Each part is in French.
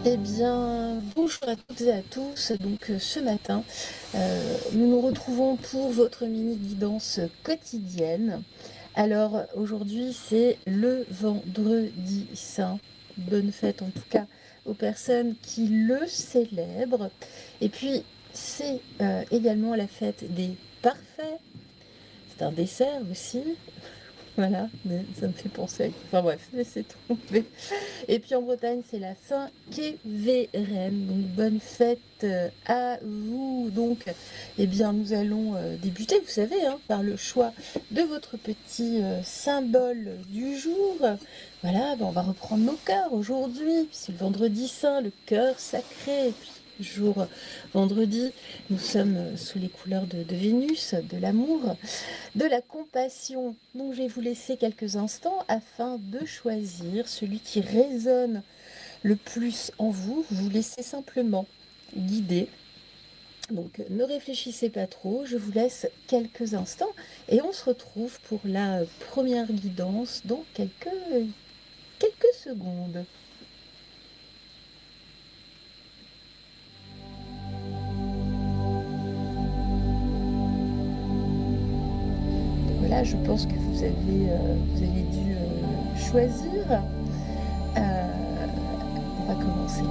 Eh bien, bonjour à toutes et à tous. Donc, ce matin, nous nous retrouvons pour votre mini guidance quotidienne. Alors, aujourd'hui, c'est le vendredi saint. Bonne fête en tout cas aux personnes qui le célèbrent. Et puis, c'est également la fête des parfaits. C'est un dessert aussi. Voilà, mais ça me fait penser. Enfin bref, laissez tomber. Et puis en Bretagne, c'est la Saint-Kéveren. Donc bonne fête à vous. Donc, eh bien, nous allons débuter, vous savez, hein, par le choix de votre petit symbole du jour. Voilà, ben, on va reprendre nos cœurs aujourd'hui. C'est le vendredi saint, le cœur sacré. Et puis, jour vendredi, nous sommes sous les couleurs de Vénus, de l'amour, de la compassion. Donc je vais vous laisser quelques instants afin de choisir celui qui résonne le plus en vous. Vous laissez simplement guider. Donc ne réfléchissez pas trop, je vous laisse quelques instants et on se retrouve pour la première guidance dans quelques secondes. Voilà, je pense que vous avez dû choisir. On va commencer.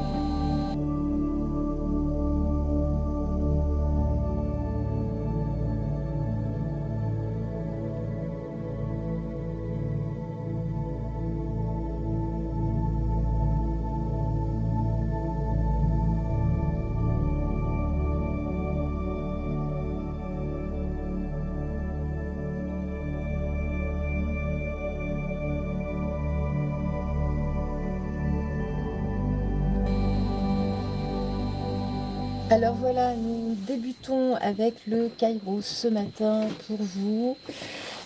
Alors voilà, nous débutons avec le Kairos ce matin pour vous.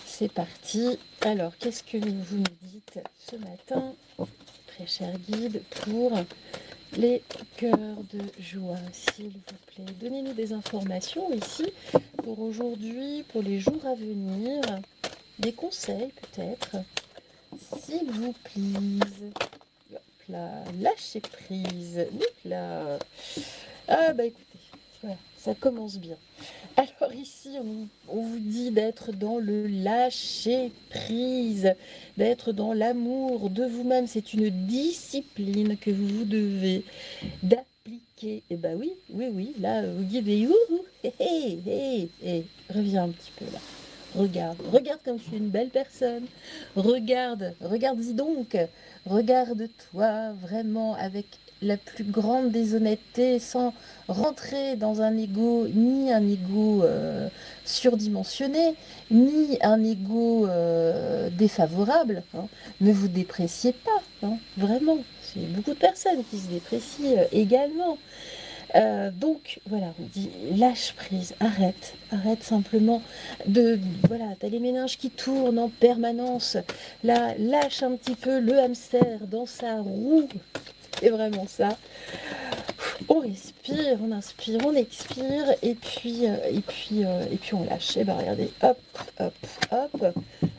C'est parti. Alors, qu'est-ce que vous nous dites ce matin, très cher guide, pour les cœurs de joie, s'il vous plaît? Donnez-nous des informations ici pour aujourd'hui, pour les jours à venir, des conseils peut-être, s'il vous plaît. Hop là, lâchez prise. Hop là. Ah bah écoutez, voilà, ça commence bien. Alors ici, on vous dit d'être dans le lâcher prise, d'être dans l'amour de vous-même. C'est une discipline que vous devez d'appliquer. Et bah oui, oui, oui, là, vous guidez. Youhou, hé, hé, hé, hé. Reviens un petit peu là. Regarde comme tu es une belle personne. Regarde-y donc. Regarde-toi vraiment avec la plus grande déshonnêteté, sans rentrer dans un ego, ni un ego surdimensionné, ni un ego défavorable. Hein. Ne vous dépréciez pas, hein, vraiment. Il y a beaucoup de personnes qui se déprécient également. Donc voilà, on dit lâche prise, arrête simplement voilà, t'as les méninges qui tournent en permanence, là, lâche un petit peu le hamster dans sa roue, c'est vraiment ça. On respire, on inspire, on expire, et puis on lâche. Et ben regardez, hop, hop, hop.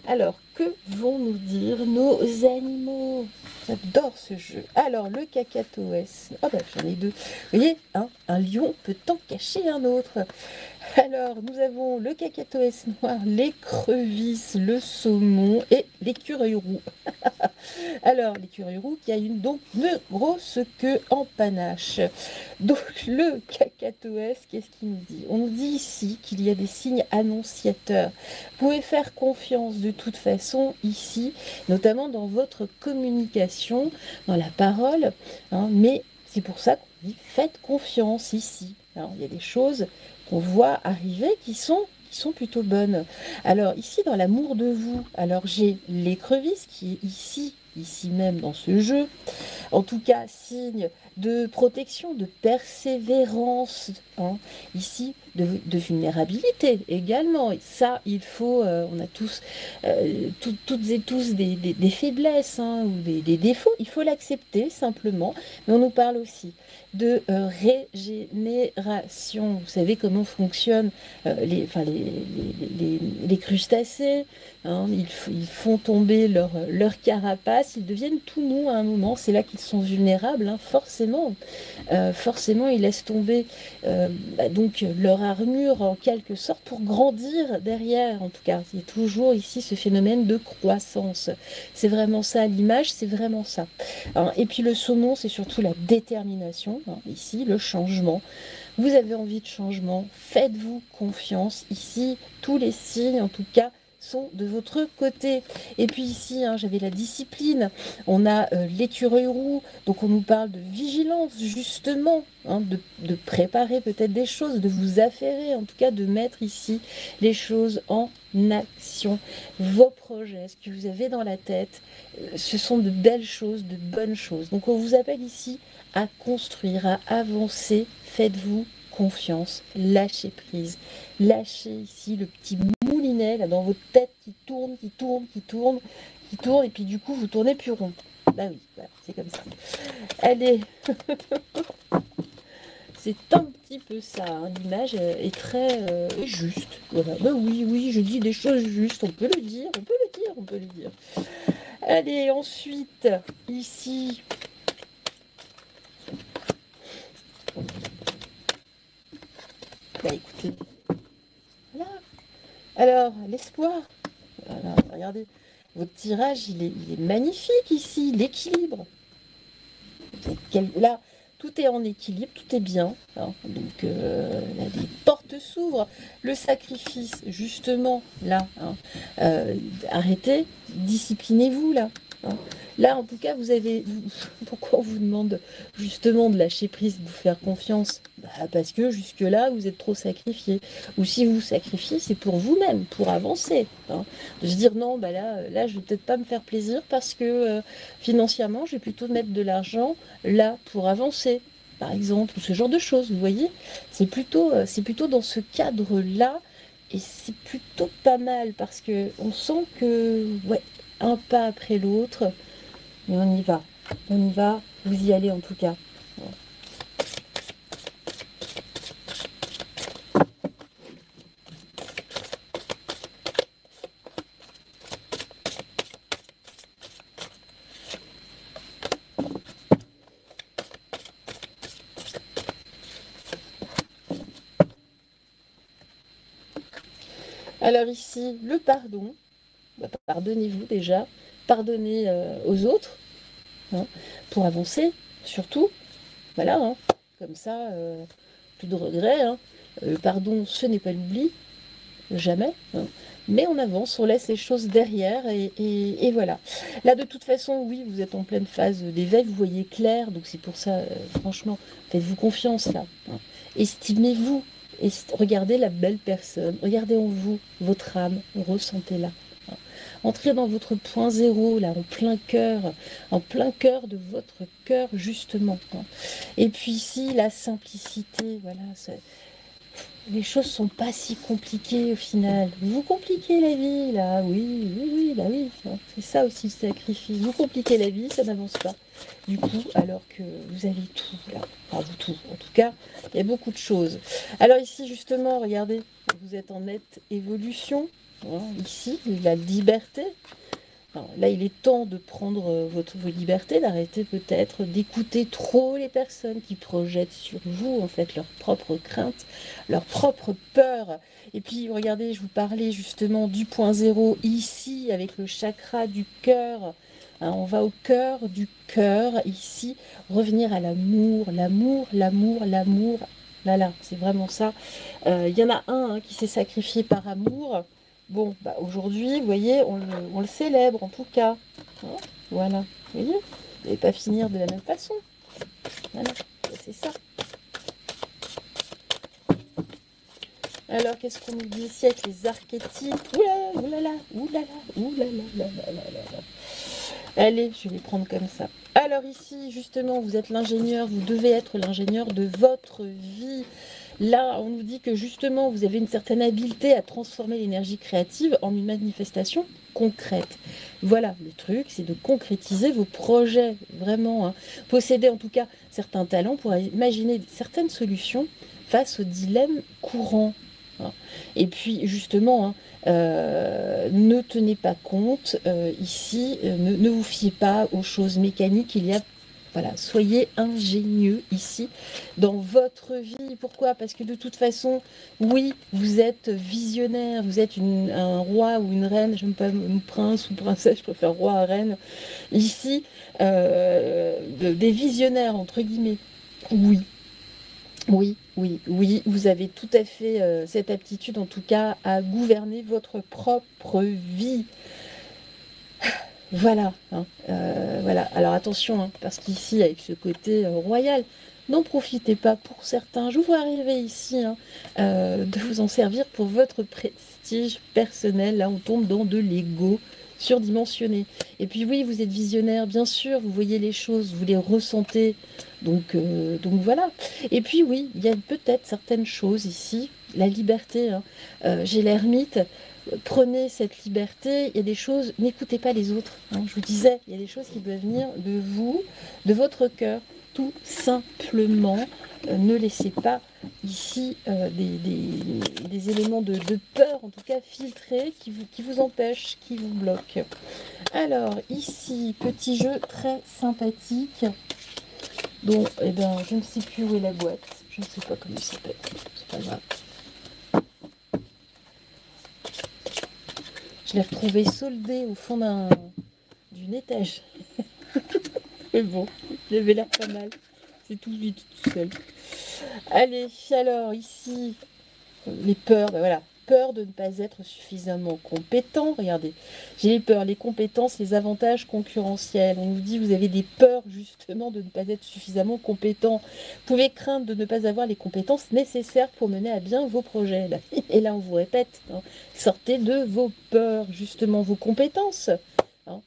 Alors, que vont nous dire nos animaux? J'adore ce jeu. Alors, le cacatoès. Ah ben, j'en ai deux. Vous voyez, hein, un lion peut en cacher un autre. Alors, nous avons le cacatoès noir, l'écrevisse, le saumon et l'écureuil roux. Alors, l'écureuil roux qui a donc une grosse queue en panache. Donc, le cacatoès, qu'est-ce qu'il nous dit? On nous dit ici qu'il y a des signes annonciateurs. Vous pouvez faire confiance de toute façon ici, notamment dans votre communication, dans la parole, hein, mais c'est pour ça qu'on dit faites confiance ici. Alors, il y a des choses qu'on voit arriver qui sont plutôt bonnes. Alors ici dans l'amour de vous, alors j'ai l'écrevisse qui est ici même dans ce jeu, en tout cas signe de protection, de persévérance, hein. Ici de vulnérabilité également. Et ça, il faut, on a tous, toutes et tous des faiblesses hein, ou des défauts. Il faut l'accepter simplement. Mais on nous parle aussi de régénération. Vous savez comment fonctionnent les crustacés. Hein, ils font tomber leur carapace, ils deviennent tout mous à un moment. C'est là qu'ils sont vulnérables, hein, forcément. Forcément, ils laissent tomber donc leur armure en quelque sorte pour grandir derrière. En tout cas, il y a toujours ici ce phénomène de croissance. C'est vraiment ça l'image, c'est vraiment ça. Hein, et puis le saumon, c'est surtout la détermination. Hein, ici, le changement. Vous avez envie de changement, faites-vous confiance. Ici, tous les signes, en tout cas, sont de votre côté. Et puis ici, hein, j'avais la discipline, on a l'écureuil roux, donc on nous parle de vigilance, justement, hein, de préparer peut-être des choses, de vous affairer, en tout cas de mettre ici les choses en action. Vos projets, ce que vous avez dans la tête, ce sont de belles choses, de bonnes choses. Donc on vous appelle ici à construire, à avancer, faites-vous confiance, lâchez prise, lâchez ici le petit moulinet là dans votre tête qui tourne, qui tourne, qui tourne, qui tourne, et puis du coup vous tournez plus rond. Bah oui, voilà, c'est comme ça. Allez, c'est un petit peu ça, hein. L'image est très juste. Voilà. Bah oui, oui, je dis des choses justes, on peut le dire, on peut le dire, on peut le dire. Allez, ensuite, ici. Bah écoutez, voilà. Alors, l'espoir. Voilà, regardez, votre tirage, il est magnifique ici, l'équilibre. Là, tout est en équilibre, tout est bien. Hein. Donc, là, les portes s'ouvrent. Le sacrifice, justement, là, hein, arrêtez, disciplinez-vous, là. Hein. Là, en tout cas, vous avez... Pourquoi on vous demande justement de lâcher prise, de vous faire confiance? Bah, parce que jusque-là, vous êtes trop sacrifié. Ou si vous vous sacrifiez, c'est pour vous-même, pour avancer. Hein. De se dire, non, bah là, je vais peut-être pas me faire plaisir parce que financièrement, je vais plutôt mettre de l'argent là pour avancer, par exemple, ou ce genre de choses, vous voyez? C'est plutôt dans ce cadre-là, et c'est plutôt pas mal parce que on sent que, ouais, un pas après l'autre, mais on y va, vous y allez en tout cas. Alors ici, le pardon, bah, pardonnez-vous déjà, pardonnez aux autres, hein, pour avancer, surtout, voilà, hein, comme ça, plus de regrets, hein. Le pardon, ce n'est pas l'oubli, jamais, hein. Mais on avance, on laisse les choses derrière, et voilà. Là, de toute façon, oui, vous êtes en pleine phase d'éveil, vous voyez clair, donc c'est pour ça, franchement, faites-vous confiance, là, hein. Estimez-vous, et regardez la belle personne, regardez en vous, votre âme, ressentez-la. Hein. Entrez dans votre point zéro, là, en plein cœur de votre cœur, justement. Hein. Et puis ici, la simplicité, voilà, les choses sont pas si compliquées au final. Vous compliquez la vie, là, oui, oui, oui, bah oui, c'est ça aussi le sacrifice. Vous compliquez la vie, ça n'avance pas. Du coup, alors que vous avez tout, là, enfin vous tout, en tout cas, il y a beaucoup de choses. Alors ici, justement, regardez, vous êtes en nette évolution, hein, ici, la liberté. Alors, là, il est temps de prendre vos libertés, d'arrêter peut-être d'écouter trop les personnes qui projettent sur vous, en fait, leurs propres craintes, leurs propres peurs. Et puis, regardez, je vous parlais justement du point zéro ici, avec le chakra du cœur. Hein, on va au cœur du cœur, ici, revenir à l'amour, l'amour, l'amour, l'amour. Là, là, c'est vraiment ça. Il y en a un hein, qui s'est sacrifié par amour. Bon, bah aujourd'hui, vous voyez, on le célèbre en tout cas. Hein, voilà, vous voyez, vous n'allez pas finir de la même façon. Voilà, c'est ça. Alors, qu'est-ce qu'on nous dit ici avec les archétypes? Oulala, oulala, oulala, oulala, oulala. Allez, je vais les prendre comme ça. Alors ici, justement, vous êtes l'ingénieur, vous devez être l'ingénieur de votre vie. Là, on nous dit que justement, vous avez une certaine habileté à transformer l'énergie créative en une manifestation concrète. Voilà, le truc, c'est de concrétiser vos projets, vraiment. Hein. Posséder en tout cas certains talents pour imaginer certaines solutions face aux dilemmes courants. Hein. Et puis, justement, hein, ne tenez pas compte ici, ne vous fiez pas aux choses mécaniques. Il y a voilà, soyez ingénieux ici dans votre vie. Pourquoi? Parce que de toute façon, oui, vous êtes visionnaire, vous êtes un roi ou une reine, je n'aime pas prince ou princesse, je préfère roi, reine. Ici, des visionnaires, entre guillemets. Oui, oui, oui, oui, vous avez tout à fait cette aptitude, en tout cas, à gouverner votre propre vie. Voilà, hein, voilà. Alors attention, hein, parce qu'ici, avec ce côté royal, n'en profitez pas pour certains. Je vous vois arriver ici, hein, de vous en servir pour votre prestige personnel. Là, on tombe dans de l'ego surdimensionné. Et puis oui, vous êtes visionnaire, bien sûr, vous voyez les choses, vous les ressentez. Donc voilà. Et puis oui, il y a peut-être certaines choses ici. La liberté, hein. J'ai l'ermite. Prenez cette liberté, il y a des choses, n'écoutez pas les autres. Hein. Je vous disais, il y a des choses qui doivent venir de vous, de votre cœur, tout simplement. Ne laissez pas ici des éléments de peur, en tout cas filtrés, qui vous empêchent, qui vous bloquent. Alors, ici, petit jeu très sympathique. Donc, eh ben, je ne sais plus où est la boîte. Je ne sais pas comment ça s'appelle. C'est pas grave. Je l'ai retrouvé soldé au fond d'une étage. Mais bon, il avait l'air pas mal. C'est tout lui tout seul. Allez, alors ici, les peurs, ben voilà. Peur de ne pas être suffisamment compétent. Regardez, j'ai les peurs, les compétences, les avantages concurrentiels. On nous dit vous avez des peurs justement de ne pas être suffisamment compétent. Vous pouvez craindre de ne pas avoir les compétences nécessaires pour mener à bien vos projets. Et là, on vous répète, hein, sortez de vos peurs, justement, vos compétences. Hein.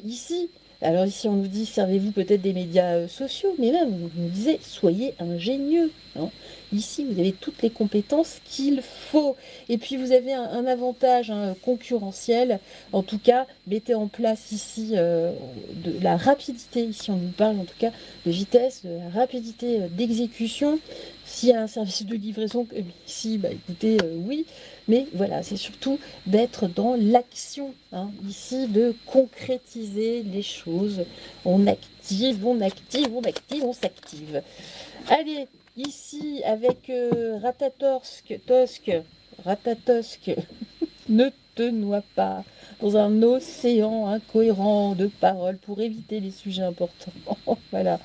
Ici, alors ici, on nous dit servez-vous peut-être des médias sociaux, mais même, on nous disait soyez ingénieux. Hein. Ici, vous avez toutes les compétences qu'il faut. Et puis, vous avez un avantage concurrentiel. En tout cas, mettez en place ici de la rapidité. Ici, on nous parle en tout cas de vitesse, de la rapidité d'exécution. S'il y a un service de livraison, ici, bah, écoutez, oui. Mais voilà, c'est surtout d'être dans l'action. Hein, ici, de concrétiser les choses. On active, on active, on active, on s'active. Allez, ici, avec Ratatosque, ne te noie pas dans un océan incohérent de paroles pour éviter les sujets importants. Voilà.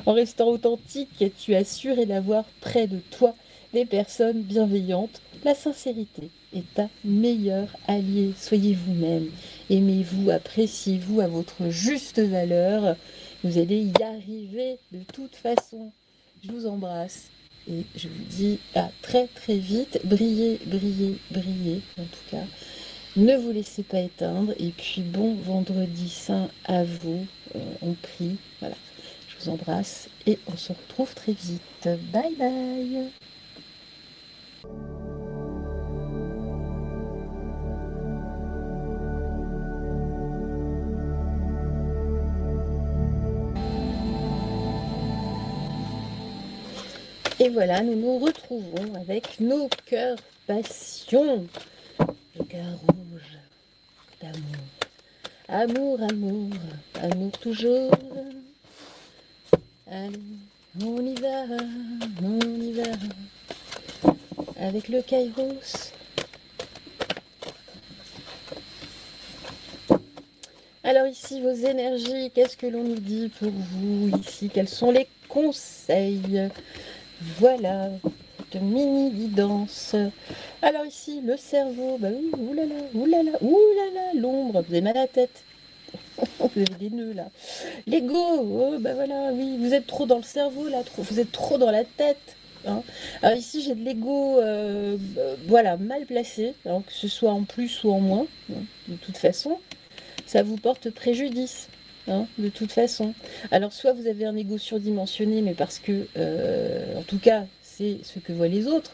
En restant authentique, tu as assuré d'avoir près de toi des personnes bienveillantes. La sincérité est ta meilleure alliée. Soyez vous-même. Aimez-vous, appréciez-vous à votre juste valeur. Vous allez y arriver de toute façon. Je vous embrasse et je vous dis à très très vite. Brillez, brillez, brillez en tout cas. Ne vous laissez pas éteindre. Et puis bon vendredi saint à vous. On prie. Voilà. Je vous embrasse et on se retrouve très vite. Bye bye. Et voilà, nous nous retrouvons avec nos cœurs passion. Le cœur rouge d'amour. Amour, amour, amour toujours. Allez, on y va, on y va. Avec le Kairos. Alors ici, vos énergies, qu'est-ce que l'on nous dit pour vous ici? Quels sont les conseils? Voilà, de mini guidance. Alors ici, le cerveau, bah oui, oulala, oulala, oulala, l'ombre, vous avez mal à la tête. Vous avez des nœuds là. L'ego, oh, bah voilà, oui, vous êtes trop dans le cerveau là, vous êtes trop dans la tête. Hein. Alors ici, j'ai de l'ego, voilà, mal placé, hein, que ce soit en plus ou en moins, hein, de toute façon, ça vous porte préjudice. Hein, de toute façon. Alors, soit vous avez un ego surdimensionné, mais parce que, en tout cas, c'est ce que voient les autres,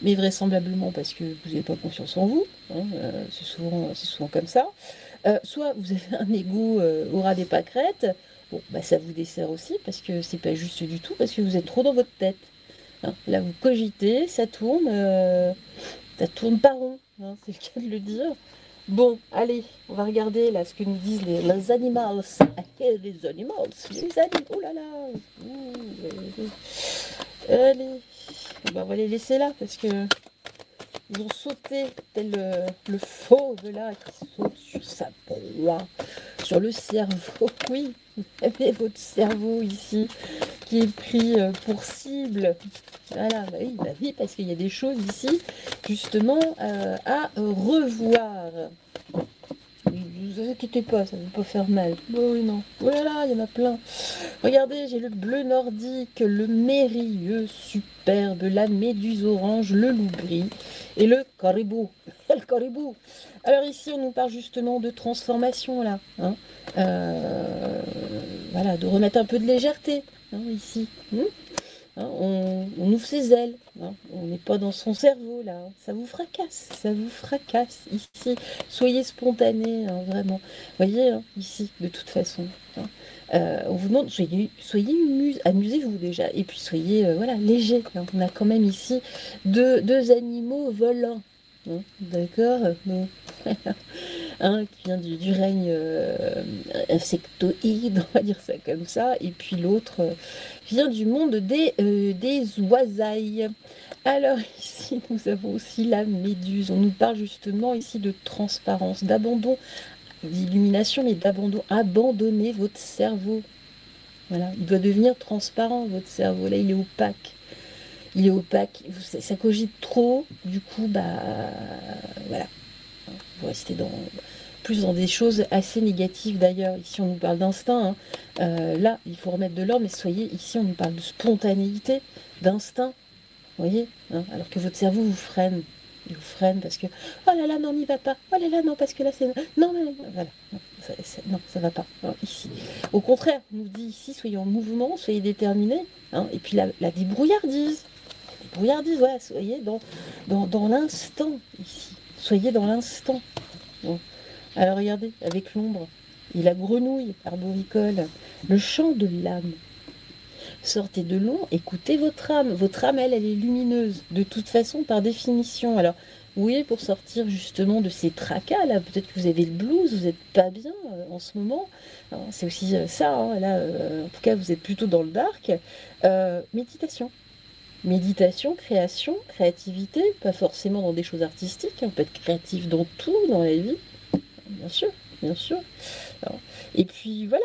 mais vraisemblablement parce que vous n'avez pas confiance en vous, hein, c'est souvent comme ça. Soit vous avez un ego au ras des pâquerettes, bon, bah, ça vous dessert aussi, parce que c'est pas juste du tout, parce que vous êtes trop dans votre tête. Hein. Là, vous cogitez, ça tourne pas rond, hein, c'est le cas de le dire. Bon, allez, on va regarder là ce que nous disent les animals. Les animals, les animaux, oh là là. Allez, bah, on va les laisser là parce que ils ont sauté tel le fauve là qui saute sur sa proie, sur le cerveau. Oui, vous avez votre cerveau ici qui est pris pour cible. Voilà, bah oui, parce qu'il y a des choses ici, justement, à revoir. Ne vous inquiétez pas, ça ne va pas faire mal. Oh oui, non. Oh là là, il y en a plein. Regardez, j'ai le bleu nordique, le mérilleux superbe, la méduse orange, le loup gris et le caribou. Le caribou. Alors ici, on nous parle justement de transformation, là. Hein. Voilà, de remettre un peu de légèreté, hein, ici. Hein, on ouvre ses ailes, hein, on n'est pas dans son cerveau là, ça vous fracasse ici. Soyez spontané, hein, vraiment. Voyez, hein, ici, de toute façon. Hein. On vous demande, amusez-vous déjà, et puis soyez voilà, léger. Hein. On a quand même ici deux animaux volants. Hein, d'accord? Bon. Hein, qui vient du règne insectoïde, on va dire ça comme ça, et puis l'autre vient du monde des oisailles. Alors ici, nous avons aussi la méduse. On nous parle justement ici de transparence, d'abandon, d'illumination, mais d'abandon. Abandonnez votre cerveau. Voilà, il doit devenir transparent, votre cerveau. Là, il est opaque. Il est opaque, ça cogite trop, du coup, bah voilà. Vous restez plus dans des choses assez négatives d'ailleurs. Ici, on nous parle d'instinct. Hein. Là, il faut remettre de l'ordre, mais soyez, ici, on nous parle de spontanéité, d'instinct. Vous voyez, hein, alors que votre cerveau vous freine. Il vous freine parce que, oh là là, non, n'y va pas. Oh là là, non, parce que là, c'est... Non, mais voilà. Non, ça va pas. Alors, ici. Au contraire, on nous dit ici, soyez en mouvement, soyez déterminés. Hein, et puis la débrouillardise. La débrouillardise, voilà, soyez dans l'instant ici. Soyez dans l'instant. Bon. Alors regardez, avec l'ombre, et la grenouille arboricole, le chant de l'âme. Sortez de l'ombre, écoutez votre âme. Votre âme, elle est lumineuse, de toute façon, par définition. Alors, oui, pour sortir justement de ces tracas, là, peut-être que vous avez le blues, vous n'êtes pas bien en ce moment. C'est aussi ça, hein, là, en tout cas, vous êtes plutôt dans le dark. Méditation. Méditation, création, créativité, pas forcément dans des choses artistiques, on peut être créatif dans tout dans la vie, bien sûr, bien sûr. Alors, et puis voilà,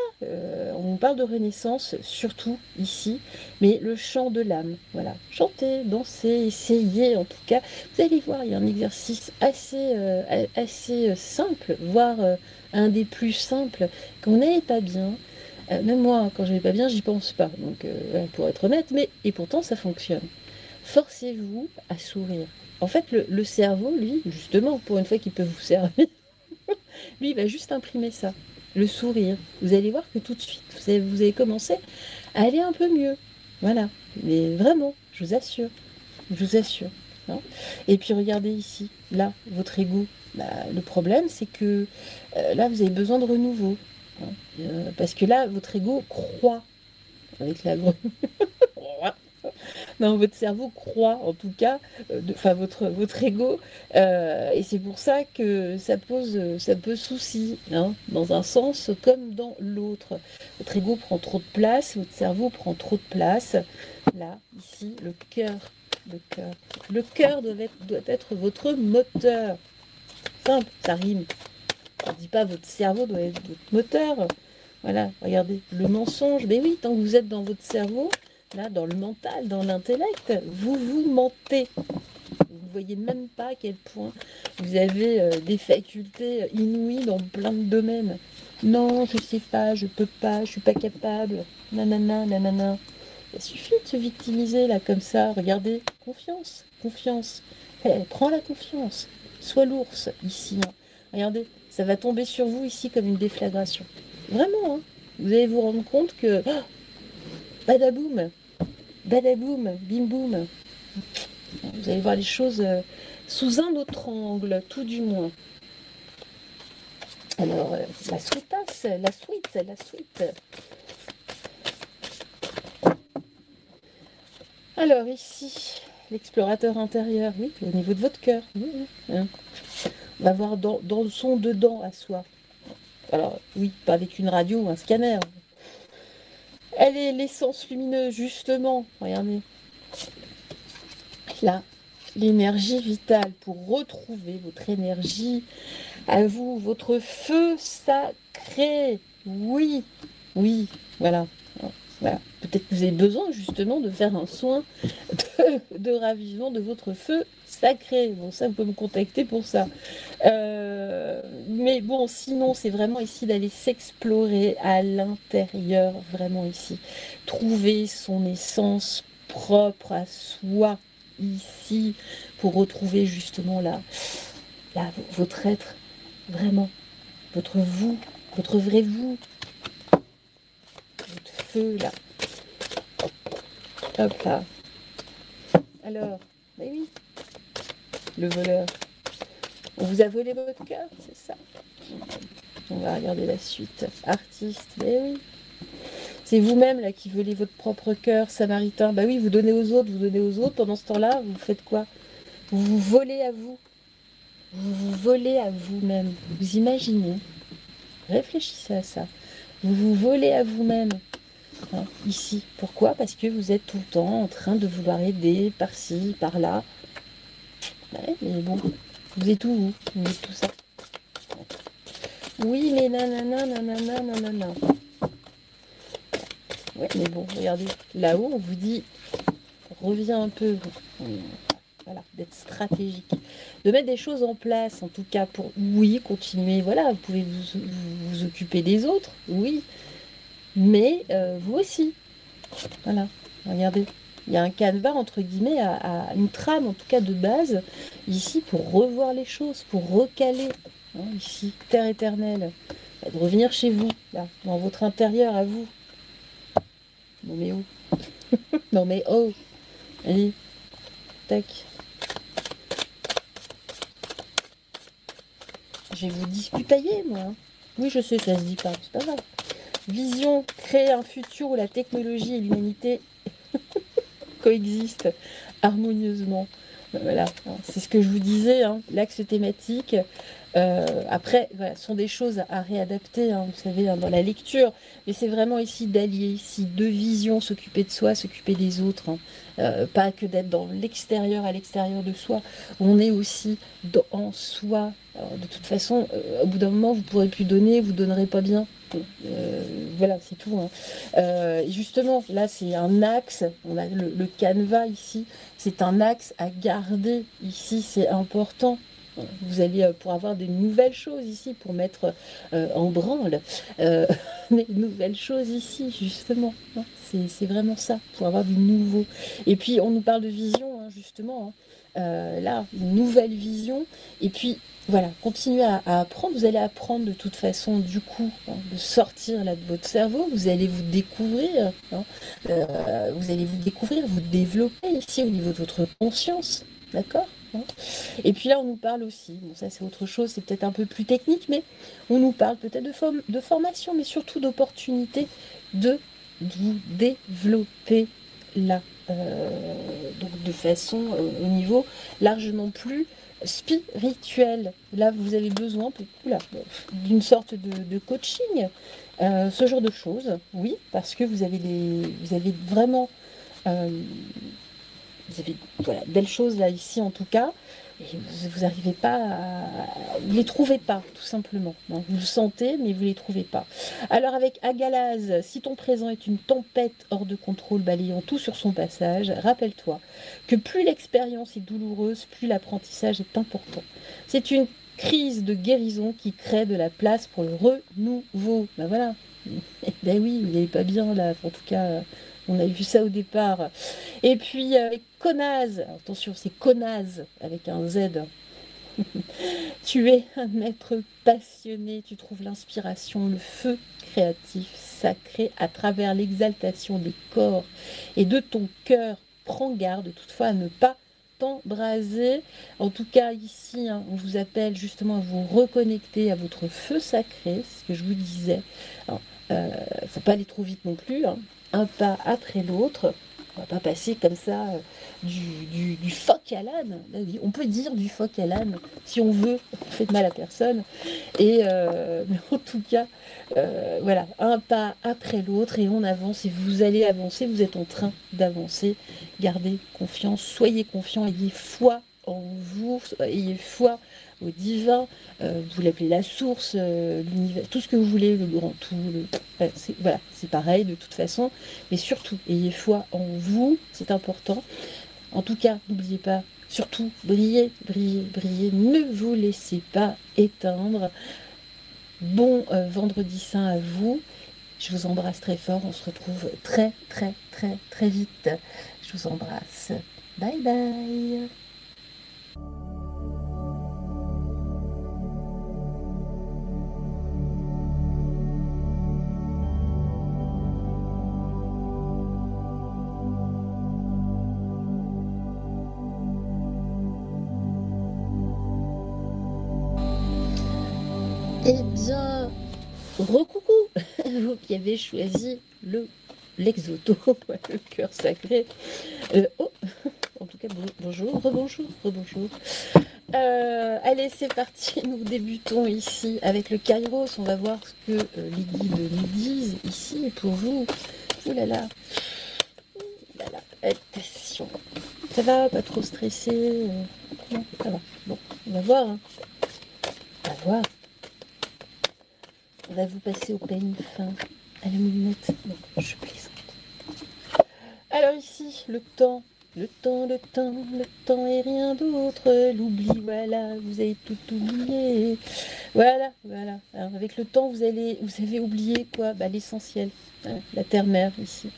on nous parle de renaissance, surtout ici, mais le chant de l'âme, voilà. Chantez, dansez, essayez, en tout cas, vous allez voir, il y a un exercice assez simple, voire un des plus simples, quand on n'est pas bien. Même moi, quand je vais pas bien, j'y pense pas. Donc, pour être honnête, mais et pourtant ça fonctionne. Forcez-vous à sourire. En fait, le cerveau, lui, justement, pour une fois qu'il peut vous servir, lui, il va juste imprimer ça, le sourire. Vous allez voir que tout de suite, vous allez commencer à aller un peu mieux. Voilà. Mais vraiment, je vous assure. Je vous assure. Hein. Et puis regardez ici, là, votre ego. Bah, le problème, c'est que là, vous avez besoin de renouveau. Hein. Parce que là, votre ego croît avec la grenouille. Non, votre cerveau croît, en tout cas, enfin votre ego, et c'est pour ça que ça pose souci, hein, dans un sens comme dans l'autre. Votre ego prend trop de place, votre cerveau prend trop de place. Là, ici, le cœur, le cœur. Le cœur doit être votre moteur. Simple, ça rime. On ne dit pas votre cerveau doit être votre moteur. Voilà, regardez, le mensonge. Mais oui, tant que vous êtes dans votre cerveau, là, dans le mental, dans l'intellect, vous vous mentez. Vous ne voyez même pas à quel point vous avez des facultés inouïes dans plein de domaines. Non, je sais pas, je peux pas, je suis pas capable. Nanana, nanana. Il suffit de se victimiser là comme ça. Regardez, confiance, confiance. Prends la confiance. Sois l'ours ici. Hein. Regardez, ça va tomber sur vous ici comme une déflagration. Vraiment, hein. Vous allez vous rendre compte que badaboum, badaboum, bim boum. Vous allez voir les choses sous un autre angle, tout du moins. Alors, la sweetasse, la suite. Alors, ici, l'explorateur intérieur, oui, au niveau de votre cœur. Oui, oui, hein. On va voir dans son dedans à soi. Alors, oui, pas avec une radio ou un scanner. Elle est l'essence lumineuse, justement. Regardez. Là, l'énergie vitale pour retrouver votre énergie à vous, votre feu sacré. Oui, oui, voilà. Voilà. Peut-être que vous avez besoin justement de faire un soin de ravivement de votre feu sacré. Bon, ça, vous pouvez me contacter pour ça. Mais bon, sinon, c'est vraiment ici d'aller s'explorer à l'intérieur, vraiment ici. Trouver son essence propre à soi, ici, pour retrouver justement votre être, vraiment, votre vous, votre vrai vous, votre feu, là. Hop là. Alors, mais oui, le voleur. On vous a volé votre cœur, c'est ça. On va regarder la suite. Artiste, mais oui. C'est vous-même là qui volez votre propre cœur, samaritain. Bah oui, vous donnez aux autres, vous donnez aux autres. Pendant ce temps-là, vous faites quoi? Vous vous volez à vous. Vous vous volez à vous-même. Vous imaginez. Réfléchissez à ça. Vous vous volez à vous-même. Hein, ici. Pourquoi? Parce que vous êtes tout le temps en train de vouloir aider par-ci, par-là. Ouais, mais bon, vous êtes où, vous êtes tout ça? Oui, mais nanana, nanana, nanana. Ouais, mais bon, regardez, là-haut, on vous dit, reviens un peu, voilà, d'être stratégique, de mettre des choses en place, en tout cas, pour, oui, continuer, voilà, vous pouvez vous occuper des autres, oui, mais vous aussi, voilà, regardez. Il y a un canevas, entre guillemets, à une trame, en tout cas de base, ici, pour revoir les choses, pour recaler, hein, ici, terre éternelle, de revenir chez vous, là, dans votre intérieur, à vous. Non mais où? Non mais oh! Allez, tac. Je vais vous disputailler, moi. Hein. Oui, je sais, ça se dit pas, c'est pas grave. Vision, créer un futur où la technologie et l'humanité coexistent harmonieusement. Voilà, c'est ce que je vous disais, hein, l'axe thématique. Après, voilà, ce sont des choses à réadapter, hein, vous savez, hein, dans la lecture. Mais c'est vraiment ici d'allier, ici, deux visions, s'occuper de soi, s'occuper des autres. Hein. Pas que d'être dans l'extérieur, à l'extérieur de soi. On est aussi en soi. Alors, de toute façon, au bout d'un moment, vous ne pourrez plus donner, vous ne donnerez pas bien. Voilà, c'est tout. Hein. Et justement, là, c'est un axe. On a le canevas ici. C'est un axe à garder. Ici, c'est important. Vous allez pour avoir de nouvelles choses ici, pour mettre en branle des nouvelles choses ici, justement. Hein. C'est vraiment ça, pour avoir du nouveau. Et puis, on nous parle de vision, hein, justement. Hein. Là, une nouvelle vision. Et puis, voilà, continuez à apprendre. Vous allez apprendre de toute façon, du coup, hein, de sortir là de votre cerveau. Vous allez vous découvrir. Hein. Vous allez vous découvrir, vous développer ici au niveau de votre conscience. D'accord? Hein. Et puis là, on nous parle aussi, bon ça c'est autre chose, c'est peut-être un peu plus technique, mais on nous parle peut-être de formation, mais surtout d'opportunités de vous développer là. Donc de façon au niveau largement plus spirituel. Là, vous avez besoin d'une sorte de coaching, ce genre de choses, oui, parce que vous avez vraiment... vous avez voilà, belles choses là, ici en tout cas, et vous n'arrivez pas vous ne les trouvez pas, tout simplement. Hein. Vous le sentez, mais vous ne les trouvez pas. Alors avec Agalaz, si ton présent est une tempête hors de contrôle balayant tout sur son passage, rappelle-toi que plus l'expérience est douloureuse, plus l'apprentissage est important. C'est une crise de guérison qui crée de la place pour le renouveau. Ben voilà. Ben oui, vous n'allez pas bien là, en tout cas... On a vu ça au départ. Et puis avec Conaz, attention, c'est Conaz avec un Z. Tu es un être passionné, tu trouves l'inspiration, le feu créatif sacré à travers l'exaltation des corps et de ton cœur. Prends garde toutefois à ne pas embraser. En tout cas, ici, hein, on vous appelle justement à vous reconnecter à votre feu sacré, c'est ce que je vous disais. Alors, faut pas aller trop vite non plus, hein. Un pas après l'autre. On va pas passer comme ça du phoque à l'âne. On peut dire du phoque à l'âne si on veut, on fait de mal à personne. Et mais en tout cas, voilà, un pas après l'autre et on avance et vous allez avancer, vous êtes en train d'avancer. Gardez confiance, soyez confiants, ayez foi en vous, ayez foi au divin, vous l'appelez la source, l'univers, tout ce que vous voulez, le grand tout, voilà, c'est pareil de toute façon, mais surtout, ayez foi en vous, c'est important. En tout cas, n'oubliez pas, surtout, brillez, brillez, brillez, ne vous laissez pas éteindre. Bon vendredi saint à vous. Je vous embrasse très fort. On se retrouve très, très, très, très vite. Je vous embrasse. Bye bye. Eh bien, recoucou, vous qui avez choisi l'exoto, le cœur sacré. Oh, en tout cas, bonjour, rebonjour, rebonjour. Allez, c'est parti, nous débutons ici avec le Kairos. On va voir ce que les guides nous disent ici pour vous. Ouh là là, ouh là là, attention. Ça va, pas trop stressé non, ça va. Bon, on va voir. Hein. On va voir. On va vous passer au peigne fin, à la moulinette. Non, je plaisante. Alors ici, le temps, le temps, le temps, le temps et rien d'autre. L'oubli, voilà, vous avez tout oublié. Voilà, voilà. Alors avec le temps, vous avez oublié quoi? Bah, l'essentiel, hein, la terre-mère ici.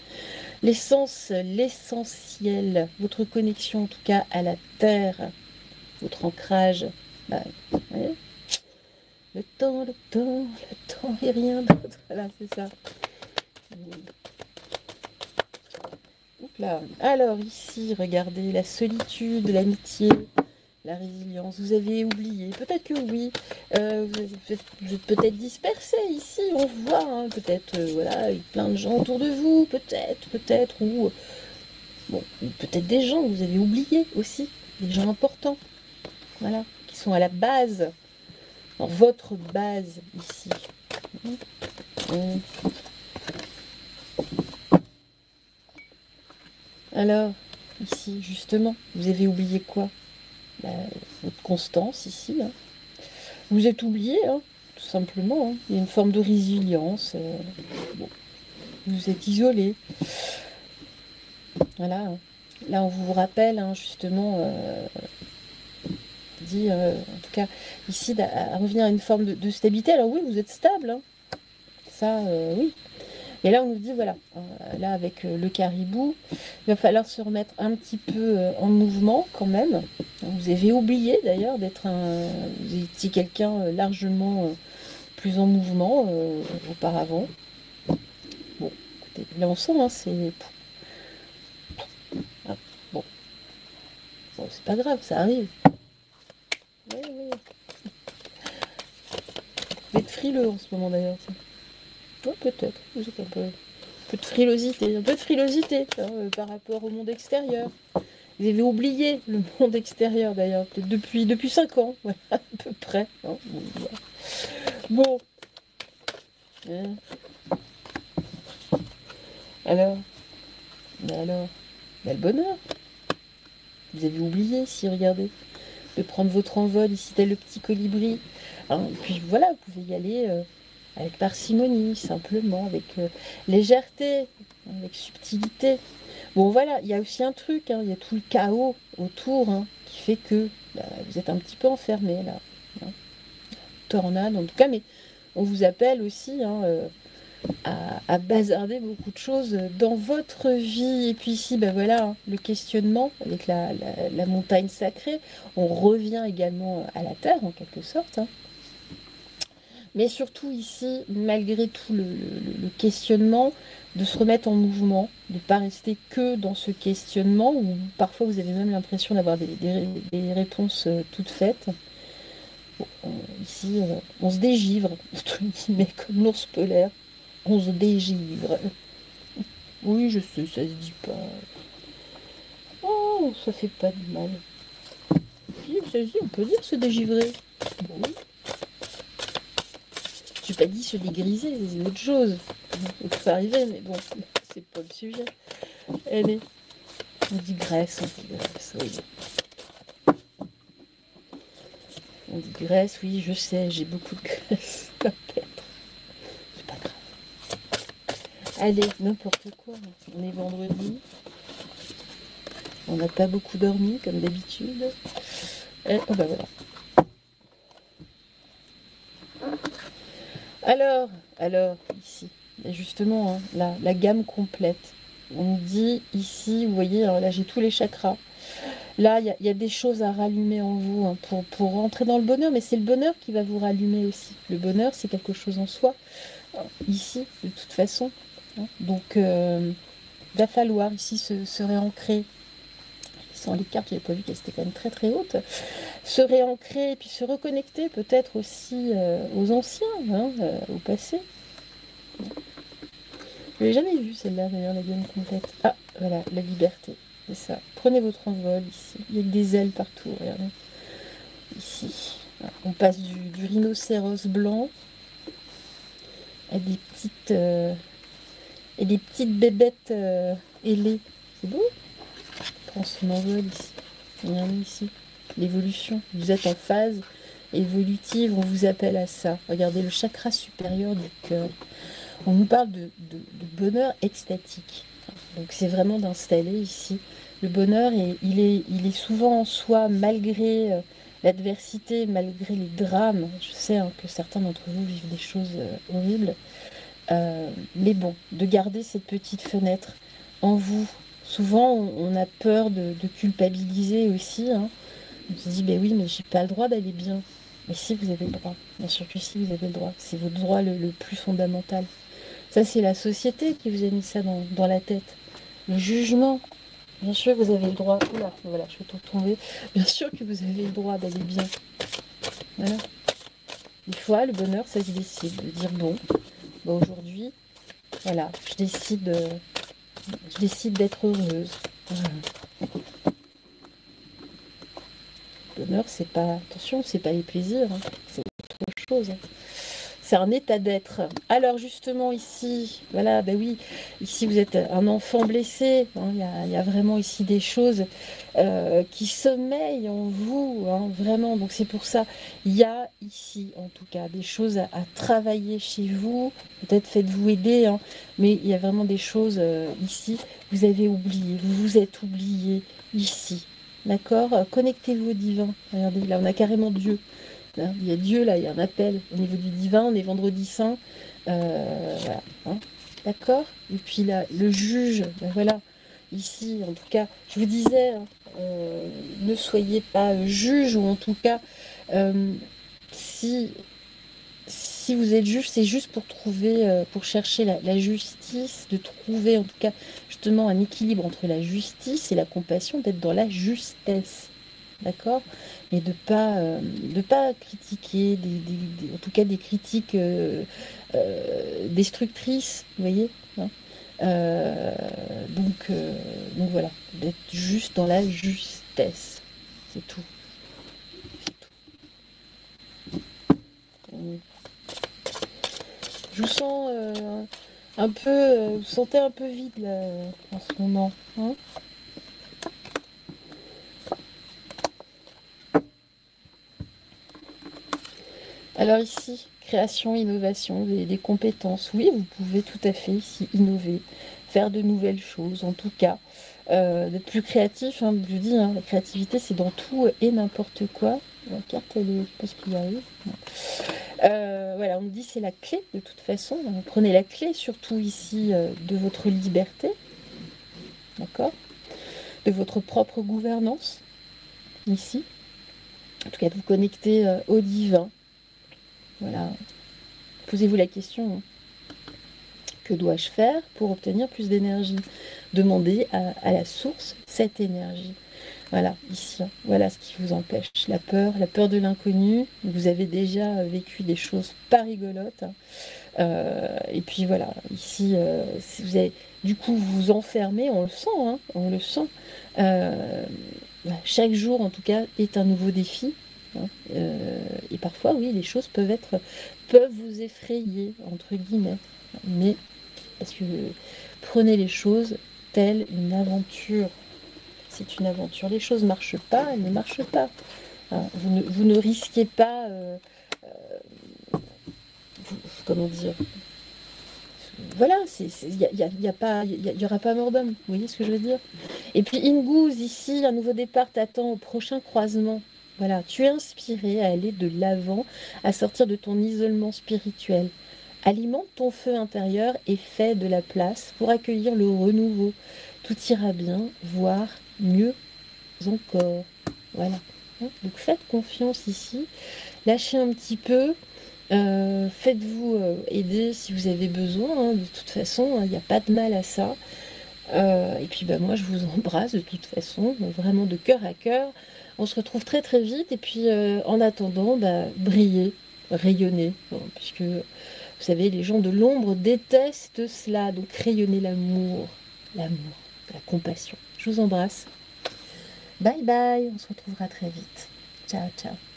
L'essence, l'essentiel, votre connexion en tout cas à la terre, votre ancrage. Bah, vous voyez, le temps, le temps, le temps et rien d'autre. Voilà, c'est ça. Là. Alors ici, regardez, la solitude, l'amitié, la résilience. Vous avez oublié, peut-être que oui. Vous êtes peut-être dispersé ici, on voit. Hein, peut-être, voilà, il y a plein de gens autour de vous, peut-être, ou bon, peut-être des gens que vous avez oubliés aussi, des gens importants, voilà, qui sont à la base, dans votre base ici. Alors, ici, justement, vous avez oublié quoi? Votre constance, ici. Hein. Vous êtes oublié, hein, tout simplement. Hein. Il y a une forme de résilience. Bon. Vous êtes isolé. Voilà. Hein. Là, on vous rappelle, hein, justement, dit, en tout cas, ici, à revenir à une forme de stabilité. Alors oui, vous êtes stable. Hein. Ça, oui. Et là, on nous dit, voilà, là, avec le caribou, il va falloir se remettre un petit peu en mouvement quand même. Vous avez oublié d'ailleurs d'être vous étiez quelqu'un largement plus en mouvement auparavant. Bon, écoutez, là on sent, hein, c'est... Ah, bon, c'est pas grave, ça arrive. Oui, oui. Vous êtes frileux en ce moment d'ailleurs. Ouais, peut-être, vous êtes un peu de frilosité, hein, par rapport au monde extérieur. Vous avez oublié le monde extérieur d'ailleurs, peut-être depuis 5 ans, voilà, à peu près. Hein. Bon. Hein. Alors, le bonheur. Vous avez oublié, si regardez, de prendre votre envol ici tel le petit colibri. Hein, et puis voilà, vous pouvez y aller avec parcimonie, simplement, avec légèreté, avec subtilité. Bon voilà, il y a aussi un truc, hein, il y a tout le chaos autour hein, qui fait que vous êtes un petit peu enfermé là. Hein. Tornade en tout cas, mais on vous appelle aussi hein, à bazarder beaucoup de choses dans votre vie. Et puis ici, ben voilà, hein, le questionnement avec la montagne sacrée. On revient également à la terre en quelque sorte. Hein. Mais surtout ici, malgré tout le questionnement, de se remettre en mouvement, de ne pas rester que dans ce questionnement, où parfois vous avez même l'impression d'avoir des réponses toutes faites. Bon, ici, on se dégivre, entre guillemets, comme l'ours polaire, on se dégivre. Oui, je sais, ça se dit pas. Oh, ça fait pas de mal. Si, ça se dit, on peut dire se dégivrer. Bon, oui. J'ai pas dit se dégriser, c'est autre chose. Ça peut arriver, mais bon, c'est pas le sujet. Allez, on digresse, oui. On digresse, oui, je sais, j'ai beaucoup de graisse à perdre. C'est pas grave. Allez, n'importe quoi. On est vendredi. On n'a pas beaucoup dormi, comme d'habitude. Et oh bah voilà. Alors, ici, justement, hein, la gamme complète. On dit ici, vous voyez, alors là j'ai tous les chakras. Là, il y a des choses à rallumer en vous hein, pour rentrer dans le bonheur, mais c'est le bonheur qui va vous rallumer aussi. Le bonheur, c'est quelque chose en soi, ici, de toute façon. Hein. Donc, il va falloir ici se réancrer. Sans les cartes, j'avais pas vu qu'elles étaient quand même très très hautes. Se réancrer et puis se reconnecter peut-être aussi aux anciens, hein, au passé. Je l'ai jamais vue celle-là d'ailleurs, la gamme complète. Ah, voilà, la liberté, c'est ça. Prenez votre envol ici. Il y a des ailes partout, regardez. Ici, on passe du rhinocéros blanc à des petites bébêtes ailées. C'est beau. Prends son envol ici. Regardez ici, l'évolution. Vous êtes en phase évolutive, on vous appelle à ça. Regardez le chakra supérieur du cœur. On nous parle de bonheur extatique. Donc c'est vraiment d'installer ici. Le bonheur, il est souvent en soi, malgré l'adversité, malgré les drames. Je sais hein, que certains d'entre vous vivent des choses horribles. Mais bon, de garder cette petite fenêtre en vous. Souvent, on a peur de culpabiliser aussi. Hein. On se dit, ben oui, mais j'ai pas le droit d'aller bien. Mais si, vous avez le droit. Bien sûr que si, vous avez le droit. C'est votre droit le plus fondamental. Ça, c'est la société qui vous a mis ça dans la tête. Le jugement. Bien sûr que vous avez le droit. Oula, voilà, je vais tout tomber. Bien sûr que vous avez le droit d'aller bien. Voilà. Une fois, le bonheur, ça se décide. De dire, bon, bah aujourd'hui, voilà, je décide d'être heureuse. Voilà. Le bonheur, c'est pas... Attention, c'est pas les plaisirs. Hein. C'est autre chose. Hein. C'est un état d'être. Alors justement ici, voilà, ben oui, ici vous êtes un enfant blessé. Hein, il y a vraiment ici des choses qui sommeillent en vous, hein, vraiment. Donc c'est pour ça, il y a ici en tout cas des choses à travailler chez vous. Peut-être faites-vous aider, hein, mais il y a vraiment des choses ici. Vous avez oublié, vous vous êtes oublié ici. D'accord. Connectez-vous au divin. Regardez, là on a carrément Dieu. Il y a Dieu, là, il y a un appel au niveau du divin, on est vendredi saint. Voilà. Hein. D'accord. Et puis là, le juge, ben voilà, ici, en tout cas, je vous disais, hein, ne soyez pas juge, ou en tout cas, si, si vous êtes juge, c'est juste pour trouver, pour chercher la justice, de trouver en tout cas justement un équilibre entre la justice et la compassion, d'être dans la justesse. D'accord. Et de pas critiquer, en tout cas des critiques destructrices, vous voyez. Hein. Euh, donc voilà, d'être juste dans la justesse. C'est tout. Je vous sens un peu, vous sentez un peu vide là, en ce moment. Hein. Alors ici, création, innovation, des compétences. Oui, vous pouvez tout à fait ici innover, faire de nouvelles choses, en tout cas. D'être plus créatif, hein, je vous dis, hein, la créativité c'est dans tout et n'importe quoi. La carte, elle est, je pense qu'il y arrive. Voilà, on nous dit c'est la clé de toute façon. Vous prenez la clé surtout ici de votre liberté, d'accord, de votre propre gouvernance, ici. En tout cas, de vous connecter au divin. Voilà. Posez-vous la question, hein. Que dois-je faire pour obtenir plus d'énergie? Demandez à la source cette énergie. Voilà, ici, hein. Voilà ce qui vous empêche. La peur de l'inconnu. Vous avez déjà vécu des choses pas rigolotes, hein. Et puis voilà, ici, si vous avez, du coup, vous vous enfermez, on le sent, hein, on le sent. Voilà, chaque jour, en tout cas, est un nouveau défi, hein. Et parfois, oui, les choses peuvent vous effrayer, entre guillemets. Mais est-ce que prenez les choses telles une aventure? C'est une aventure. Les choses ne marchent pas, elles ne marchent pas, hein. Vous ne risquez pas, comment dire, voilà, il y aura pas mort d'homme. Vous voyez ce que je veux dire? Et puis Ingous, ici, un nouveau départ t'attend au prochain croisement. Voilà, tu es inspiré à aller de l'avant, à sortir de ton isolement spirituel. Alimente ton feu intérieur et fais de la place pour accueillir le renouveau. Tout ira bien, voire mieux encore. Voilà. Donc faites confiance ici. Lâchez un petit peu. Faites-vous aider si vous avez besoin, hein. De toute façon, il n'y a pas de mal à ça. Et puis bah, moi, je vous embrasse de toute façon, vraiment de cœur à cœur. On se retrouve très très vite. Et puis en attendant, bah, brillez, rayonnez, hein, puisque vous savez, les gens de l'ombre détestent cela. Donc rayonnez l'amour, la compassion. Je vous embrasse. Bye bye, on se retrouvera très vite. Ciao, ciao.